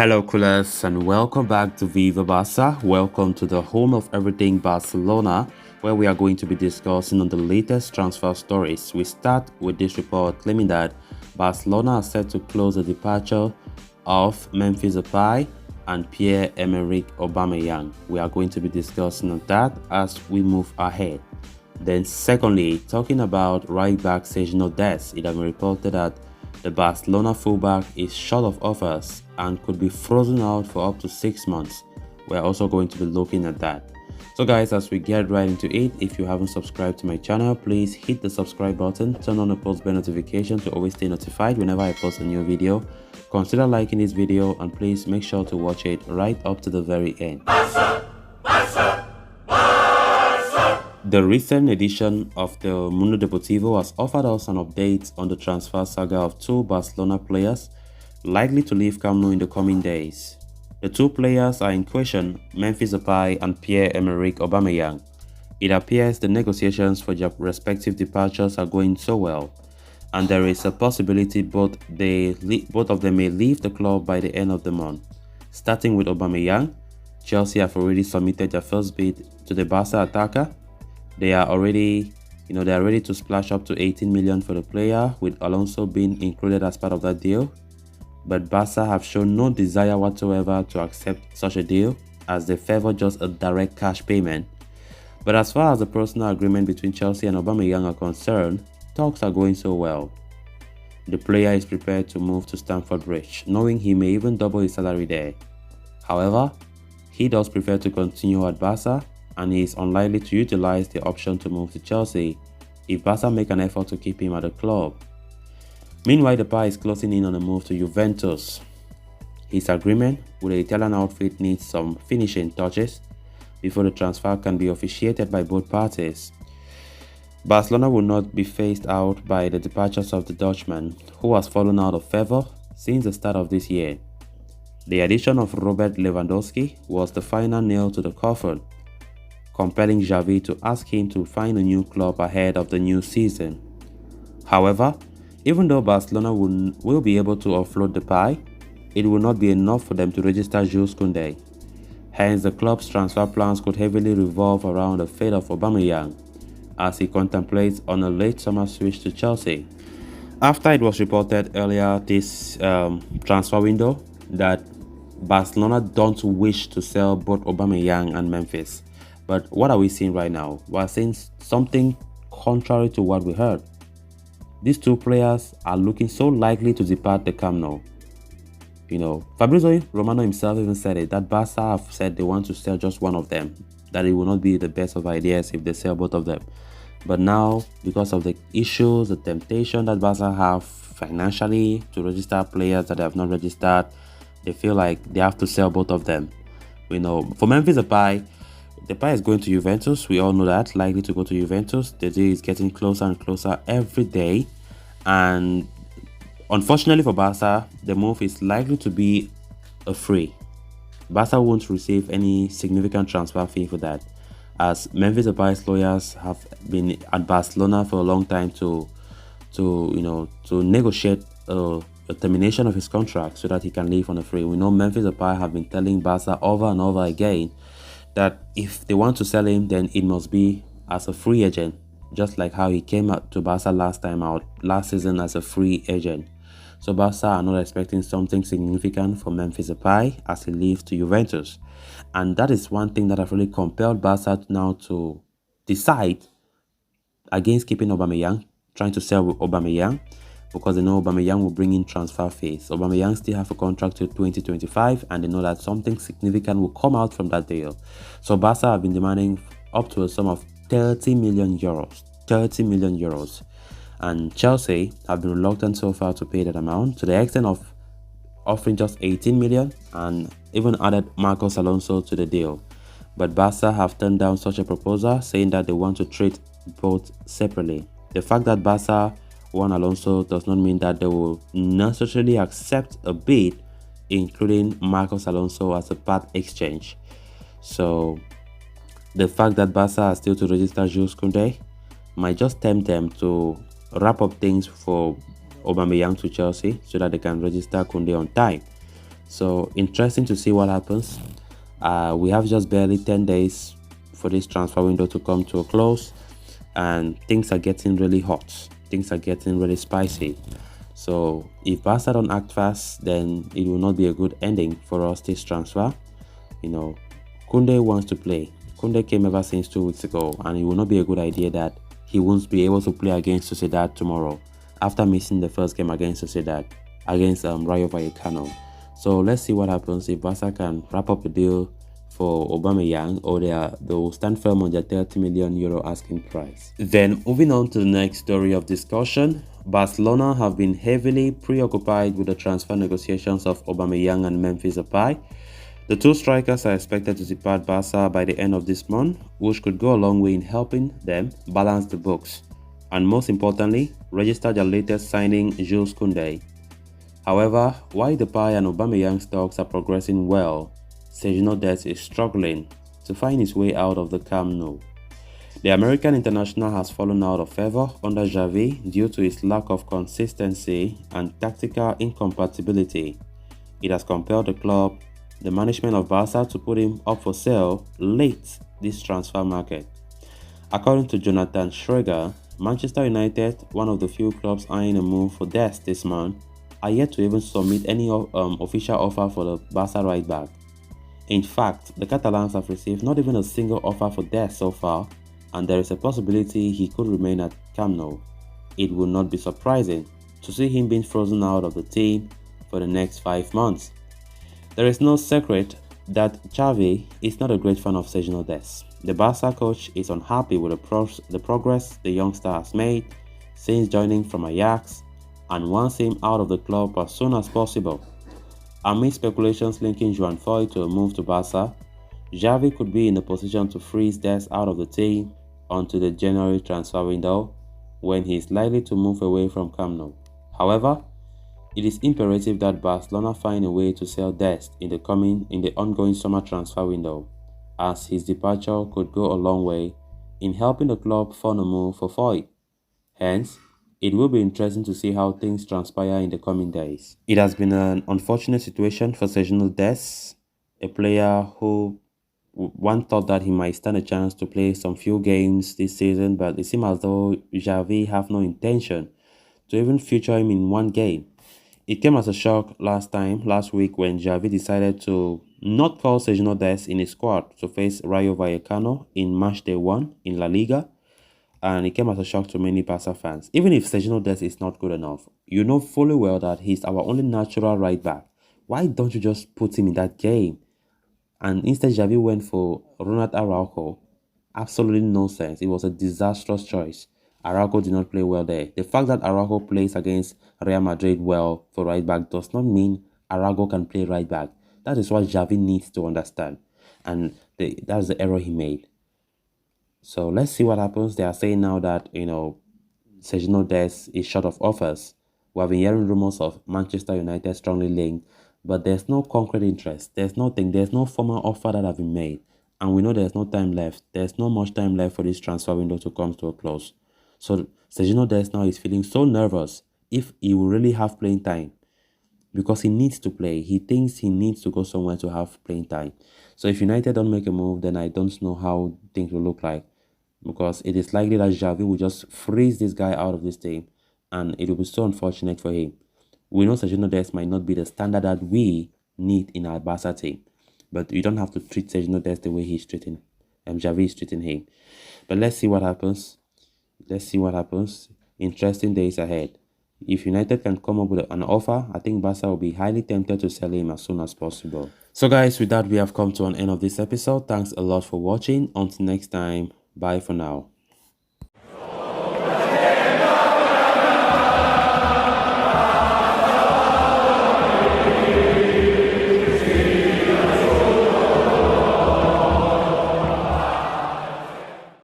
Hello, coolers, and welcome back to Viva Barca. Welcome to the home of everything Barcelona, where we are going to be discussing on the latest transfer stories. We start with this report claiming that Barcelona are set to close the departure of Memphis Depay and Pierre-Emerick Aubameyang. We are going to be discussing on that as we move ahead. Then secondly, talking about right back Sergiño Dest, it has been reported that the Barcelona fullback is short of offers and could be frozen out for up to 6 months. We're also going to be looking at that. So guys, as we get right into it, if you haven't subscribed to my channel, please hit the subscribe button, turn on the post bell notification to always stay notified whenever I post a new video. Consider liking this video and please make sure to watch it right up to the very end. The recent edition of the Mundo Deportivo has offered us an update on the transfer saga of two Barcelona players likely to leave Camp Nou in the coming days. The two players are in question, Memphis Depay and Pierre-Emerick Aubameyang. It appears the negotiations for their respective departures are going so well, and there is a possibility both of them may leave the club by the end of the month. Starting with Aubameyang, Chelsea have already submitted their first bid to the Barca attacker. They are ready to splash up to 18 million for the player, with Alonso being included as part of that deal. But Barca have shown no desire whatsoever to accept such a deal, as they favor just a direct cash payment. But as far as the personal agreement between Chelsea and Aubameyang are concerned, talks are going so well. The player is prepared to move to Stamford Bridge, knowing he may even double his salary there. However, he does prefer to continue at Barca, and he is unlikely to utilize the option to move to Chelsea if Barca make an effort to keep him at the club. Meanwhile, Depay is closing in on a move to Juventus. His agreement with the Italian outfit needs some finishing touches before the transfer can be officiated by both parties. Barcelona will not be phased out by the departures of the Dutchman, who has fallen out of favor since the start of this year. The addition of Robert Lewandowski was the final nail to the coffin, compelling Xavi to ask him to find a new club ahead of the new season. However, even though Barcelona will be able to offload Depay, it will not be enough for them to register Jules Koundé. Hence, the club's transfer plans could heavily revolve around the fate of Aubameyang, as he contemplates on a late summer switch to Chelsea. After it was reported earlier this transfer window that Barcelona don't wish to sell both Aubameyang and Memphis. But what are we seeing right now? We're seeing something contrary to what we heard. These two players are looking so likely to depart the Camp Nou. Fabrizio Romano himself even said it, that Barca have said they want to sell just one of them, that it will not be the best of ideas if they sell both of them. But now, because of the issues, the temptation that Barca have financially to register players that they have not registered, they feel like they have to sell both of them. For Memphis Depay is going to Juventus. We all know that, likely to go to Juventus. The deal is getting closer and closer every day. And unfortunately for Barca, the move is likely to be a free. Barca won't receive any significant transfer fee for that, as Memphis Depay's lawyers have been at Barcelona for a long time to negotiate a termination of his contract so that he can leave on a free. We know Memphis Depay have been telling Barca over and over again that if they want to sell him, then it must be as a free agent, just like how he came out to Barca last season as a free agent. So Barca are not expecting something significant from Memphis Depay as he leaves to Juventus. And that is one thing that have really compelled Barca now to decide against keeping Aubameyang, trying to sell with Aubameyang, because they know Aubameyang will bring in transfer fees. Aubameyang still have a contract till 2025, and they know that something significant will come out from that deal. So Barca have been demanding up to a sum of 30 million euros. 30 million euros. And Chelsea have been reluctant so far to pay that amount, to the extent of offering just 18 million and even added Marcos Alonso to the deal. But Barca have turned down such a proposal, saying that they want to treat both separately. The fact that Barca want Alonso does not mean that they will necessarily accept a bid including Marcos Alonso as a part exchange. So the fact that Barca are still to register Jules Koundé might just tempt them to wrap up things for Aubameyang to Chelsea so that they can register Koundé on time. So interesting to see what happens. We have just barely 10 days for this transfer window to come to a close, and things are getting really hot. Things are getting really spicy. So if Barca don't act fast, then it will not be a good ending for us this transfer. Koundé wants to play. Koundé came ever since 2 weeks ago, and it will not be a good idea that he won't be able to play against Sociedad tomorrow after missing the first game against Sociedad, against Rayo Vallecano. So let's see what happens if Barca can wrap up the deal for Aubameyang, or they will stand firm on their €30 million asking price. Then moving on to the next story of discussion, Barcelona have been heavily preoccupied with the transfer negotiations of Aubameyang and Memphis Depay. The two strikers are expected to depart Barca by the end of this month, which could go a long way in helping them balance the books, and most importantly, register their latest signing, Jules Koundé. However, while Depay and Aubameyang's talks are progressing well, Sergiño Dest is struggling to find his way out of the Camp Nou. The American international has fallen out of favor under Xavi due to his lack of consistency and tactical incompatibility. It has compelled the management of Barca, to put him up for sale late this transfer market. According to Jonathan Schrager, Manchester United, one of the few clubs eyeing a move for Dest this month, are yet to even submit any official offer for the Barca right back. In fact, the Catalans have received not even a single offer for Dest so far, and there is a possibility he could remain at Camp Nou. It would not be surprising to see him being frozen out of the team for the next 5 months. There is no secret that Xavi is not a great fan of Sergiño Dest. The Barca coach is unhappy with the progress the youngster has made since joining from Ajax, and wants him out of the club as soon as possible. Amid speculations linking Joan Foy to a move to Barca, Xavi could be in a position to freeze Dest out of the team until the January transfer window, when he is likely to move away from Camp Nou. However, it is imperative that Barcelona find a way to sell Dest in the ongoing summer transfer window, as his departure could go a long way in helping the club fund a move for Foy. Hence, it will be interesting to see how things transpire in the coming days. It has been an unfortunate situation for Sergiño Dest, a player who one thought that he might stand a chance to play some few games this season, but it seems as though Xavi have no intention to even feature him in one game. It came as a shock last week, when Xavi decided to not call Sergiño Dest in his squad to face Rayo Vallecano in match day 1 in La Liga. And it came as a shock to many Barca fans. Even if Sergiño Dest is not good enough, you know fully well that he's our only natural right back. Why don't you just put him in that game? And instead, Xavi went for Ronald Araujo. Absolutely no sense. It was a disastrous choice. Araujo did not play well there. The fact that Araujo plays against Real Madrid well for right back does not mean Araujo can play right back. That is what Xavi needs to understand. And that's the error he made. So let's see what happens. They are saying now that, Sergiño Dest is short of offers. We have been hearing rumors of Manchester United strongly linked, but there's no concrete interest. There's no formal offer that have been made. And we know there's no time left. There's not much time left for this transfer window to come to a close. So Sergiño Dest now is feeling so nervous if he will really have playing time, because he needs to play. He thinks he needs to go somewhere to have playing time. So if United don't make a move, then I don't know how things will look like, because it is likely that Xavi will just freeze this guy out of this team, and it will be so unfortunate for him. We know Sergiño Dest might not be the standard that we need in our Barca team, but you don't have to treat Sergiño Dest the way Xavi is treating him. But let's see what happens. Interesting days ahead. If United can come up with an offer, I think Barca will be highly tempted to sell him as soon as possible. So guys, with that, we have come to an end of this episode. Thanks a lot for watching. Until next time, bye for now.